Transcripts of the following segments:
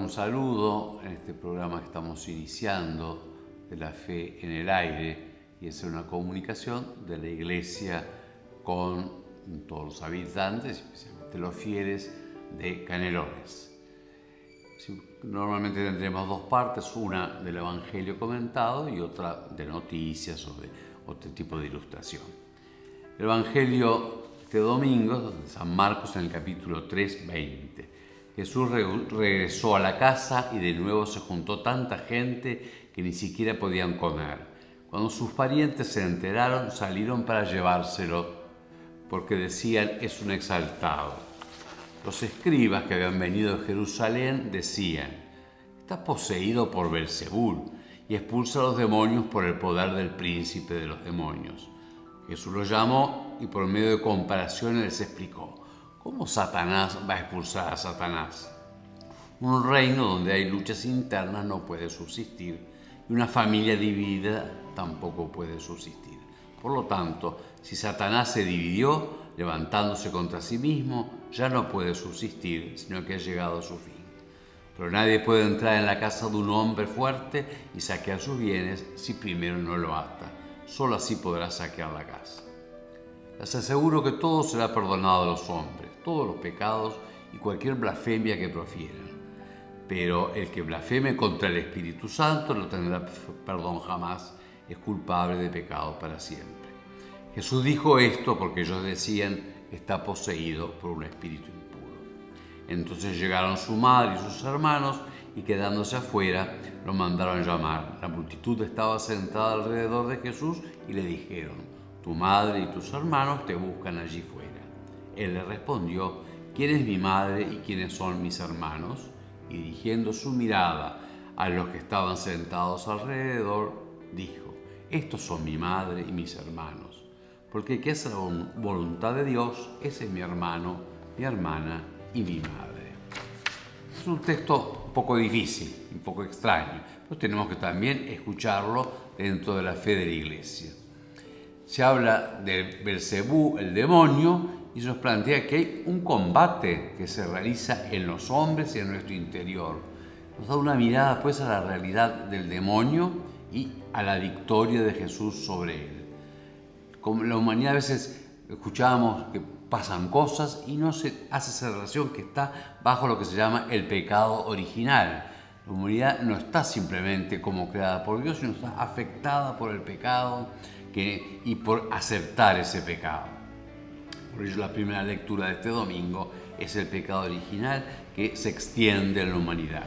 un saludo en este programa que estamos iniciando de la fe en el aire, y es una comunicación de la Iglesia con todos los habitantes, especialmente los fieles de Canelones. Normalmente tendremos dos partes, una del Evangelio comentado y otra de noticias o de otro tipo de ilustración. El Evangelio este domingo, de San Marcos, en el capítulo 3, 20. Jesús regresó a la casa y de nuevo se juntó tanta gente que ni siquiera podían comer. Cuando sus parientes se enteraron, salieron para llevárselo, porque decían: es un exaltado. Los escribas que habían venido de Jerusalén decían: está poseído por Belzebú y expulsa a los demonios por el poder del príncipe de los demonios. Jesús los llamó y por medio de comparaciones les explicó: ¿cómo Satanás va a expulsar a Satanás? Un reino donde hay luchas internas no puede subsistir, y una familia dividida tampoco puede subsistir. Por lo tanto, si Satanás se dividió, levantándose contra sí mismo, ya no puede subsistir, sino que ha llegado a su fin. Pero nadie puede entrar en la casa de un hombre fuerte y saquear sus bienes si primero no lo ata. Solo así podrá saquear la casa. Les aseguro que todo será perdonado a los hombres, todos los pecados y cualquier blasfemia que profieran. Pero el que blasfeme contra el Espíritu Santo no tendrá perdón jamás, es culpable de pecado para siempre. Jesús dijo esto porque ellos decían: está poseído por un espíritu impuro. Entonces llegaron su madre y sus hermanos y, quedándose afuera, lo mandaron llamar. La multitud estaba sentada alrededor de Jesús y le dijeron: tu madre y tus hermanos te buscan allí fuera. Él le respondió: ¿quién es mi madre y quiénes son mis hermanos? Y dirigiendo su mirada a los que estaban sentados alrededor, dijo: estos son mi madre y mis hermanos, porque el que hace la voluntad de Dios, ese es mi hermano, mi hermana y mi madre. Es un texto un poco difícil, un poco extraño, pero tenemos que también escucharlo dentro de la fe de la Iglesia. Se habla de Belzebú, el demonio, y se nos plantea que hay un combate que se realiza en los hombres y en nuestro interior. Nos da una mirada pues a la realidad del demonio y a la victoria de Jesús sobre él. Como la humanidad a veces escuchamos que pasan cosas y no se hace esa relación que está bajo lo que se llama el pecado original. La humanidad no está simplemente como creada por Dios, sino está afectada por el pecado y por aceptar ese pecado. Por ello la primera lectura de este domingo es el pecado original que se extiende en la humanidad.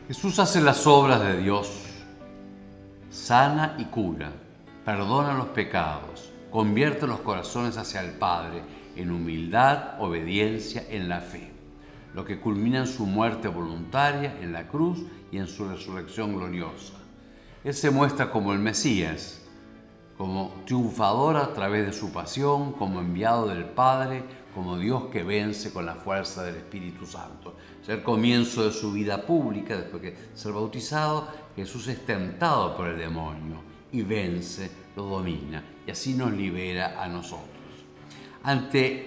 Jesús hace las obras de Dios, sana y cura, perdona los pecados, convierte los corazones hacia el Padre en humildad, obediencia, en la fe, lo que culmina en su muerte voluntaria en la cruz y en su resurrección gloriosa. Él se muestra como el Mesías, como triunfador a través de su pasión, como enviado del Padre, como Dios que vence con la fuerza del Espíritu Santo. Es el comienzo de su vida pública. Después de ser bautizado, Jesús es tentado por el demonio y vence, lo domina, y así nos libera a nosotros. Ante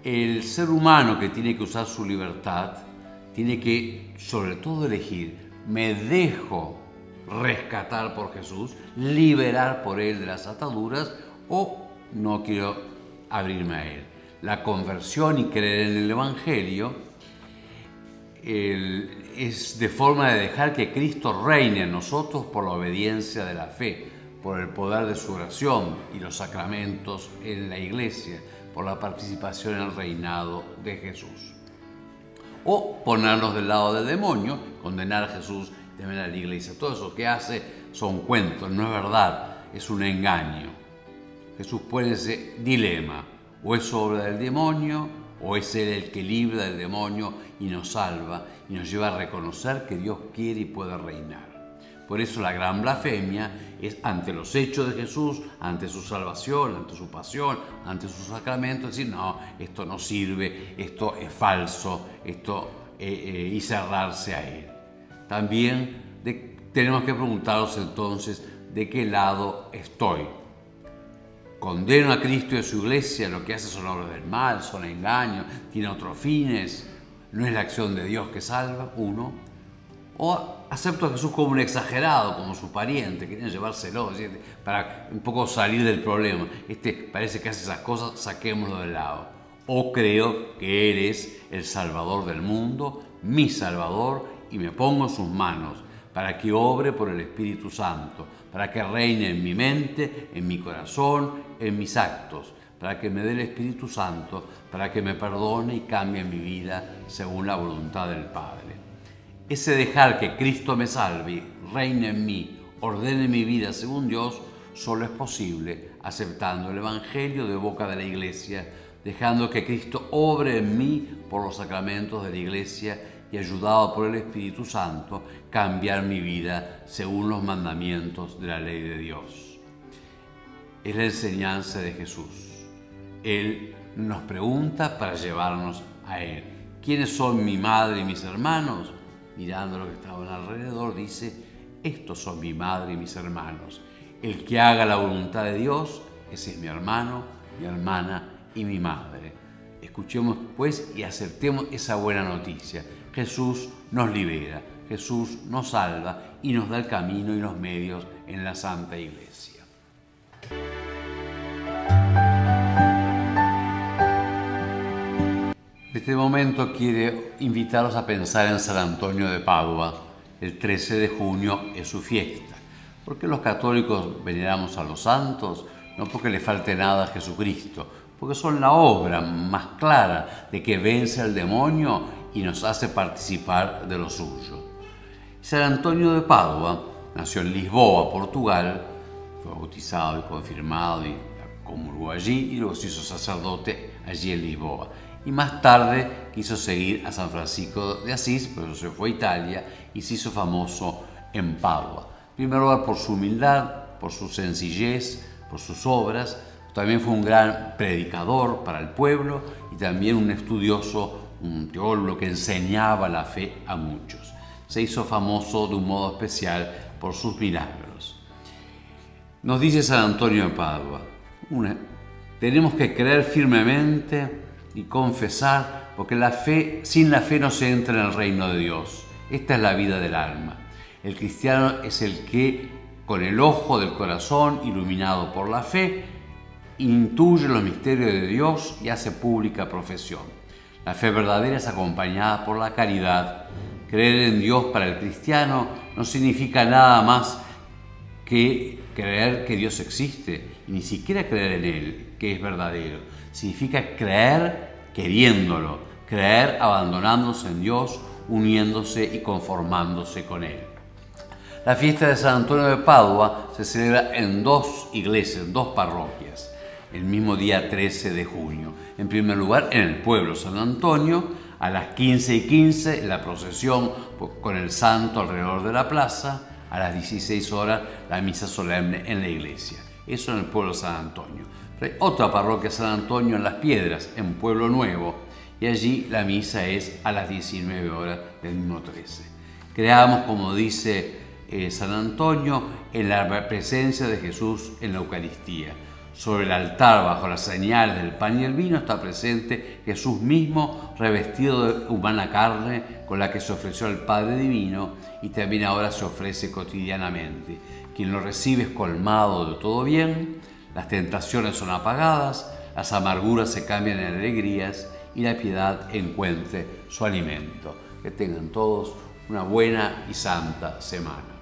el ser humano que tiene que usar su libertad, tiene que sobre todo elegir: me dejo rescatar por Jesús, liberar por Él de las ataduras, o no quiero abrirme a Él. La conversión y creer en el Evangelio es de forma de dejar que Cristo reine en nosotros por la obediencia de la fe, por el poder de su oración y los sacramentos en la Iglesia, por la participación en el reinado de Jesús. O ponernos del lado del demonio, condenar a Jesús, temer a la Iglesia. Todo eso que hace son cuentos, no es verdad, es un engaño. Jesús pone ese dilema: o es obra del demonio, o es Él el que libra del demonio y nos salva y nos lleva a reconocer que Dios quiere y puede reinar. Por eso la gran blasfemia es ante los hechos de Jesús, ante su salvación, ante su pasión, ante sus sacramentos, decir: no, esto no sirve, esto es falso, y cerrarse a Él. También tenemos que preguntarnos entonces: ¿de qué lado estoy? ¿Condeno a Cristo y a su Iglesia? Lo que hace son obras del mal, son engaños, tiene otros fines. no es la acción de Dios que salva, uno. O acepto a Jesús como un exagerado, como su pariente, querían llevárselo, para un poco salir del problema. Parece que hace esas cosas, saquémoslo de lado. O creo que Él es el Salvador del mundo, mi Salvador, y me pongo en sus manos para que obre por el Espíritu Santo, para que reine en mi mente, en mi corazón, en mis actos, para que me dé el Espíritu Santo, para que me perdone y cambie mi vida según la voluntad del Padre. Ese dejar que Cristo me salve, reine en mí, ordene mi vida según Dios, solo es posible aceptando el Evangelio de boca de la Iglesia, dejando que Cristo obre en mí por los sacramentos de la Iglesia y ayudado por el Espíritu Santo, cambiar mi vida según los mandamientos de la ley de Dios. Es la enseñanza de Jesús. Él nos pregunta para llevarnos a Él. ¿Quiénes son mi madre y mis hermanos? Mirando lo que estaban alrededor, dice, estos son mi madre y mis hermanos. El que haga la voluntad de Dios, ese es mi hermano, mi hermana y mi madre. Escuchemos pues y aceptemos esa buena noticia. Jesús nos libera, Jesús nos salva y nos da el camino y los medios en la Santa Iglesia. En este momento quiero invitarlos a pensar en San Antonio de Padua. El 13 de junio es su fiesta. ¿Por qué los católicos veneramos a los santos? No porque le falte nada a Jesucristo, porque son la obra más clara de que vence al demonio y nos hace participar de lo suyo. San Antonio de Padua nació en Lisboa, Portugal, fue bautizado y confirmado y comulgó allí y luego se hizo sacerdote allí en Lisboa. Y más tarde quiso seguir a San Francisco de Asís, pero se fue a Italia y se hizo famoso en Padua. En primer lugar por su humildad, por su sencillez, por sus obras. También fue un gran predicador para el pueblo y también un estudioso, un teólogo que enseñaba la fe a muchos. Se hizo famoso de un modo especial por sus milagros. Nos dice San Antonio de Padua, tenemos que creer firmemente y confesar, porque sin la fe no se entra en el reino de Dios. Esta es la vida del alma. El cristiano es el que, con el ojo del corazón iluminado por la fe, intuye los misterios de Dios y hace pública profesión. La fe verdadera es acompañada por la caridad. Creer en Dios para el cristiano no significa nada más que creer que Dios existe, y ni siquiera creer en Él, que es verdadero. Significa creer queriéndolo, creer abandonándose en Dios, uniéndose y conformándose con Él. La fiesta de San Antonio de Padua se celebra en dos iglesias, en dos parroquias, el mismo día 13 de junio. En primer lugar, en el pueblo San Antonio, a las 15:15, la procesión con el santo alrededor de la plaza, a las 16 horas, la misa solemne en la iglesia. Eso en el pueblo San Antonio. Pero hay otra parroquia San Antonio en Las Piedras, en Pueblo Nuevo, y allí la misa es a las 19 horas del mismo 13. Creamos, como dice San Antonio, en la presencia de Jesús en la Eucaristía. Sobre el altar, bajo las señales del pan y el vino, está presente Jesús mismo, revestido de humana carne, con la que se ofreció al Padre Divino y también ahora se ofrece cotidianamente. Quien lo recibe es colmado de todo bien, las tentaciones son apagadas, las amarguras se cambian en alegrías y la piedad encuentre su alimento. Que tengan todos una buena y santa semana.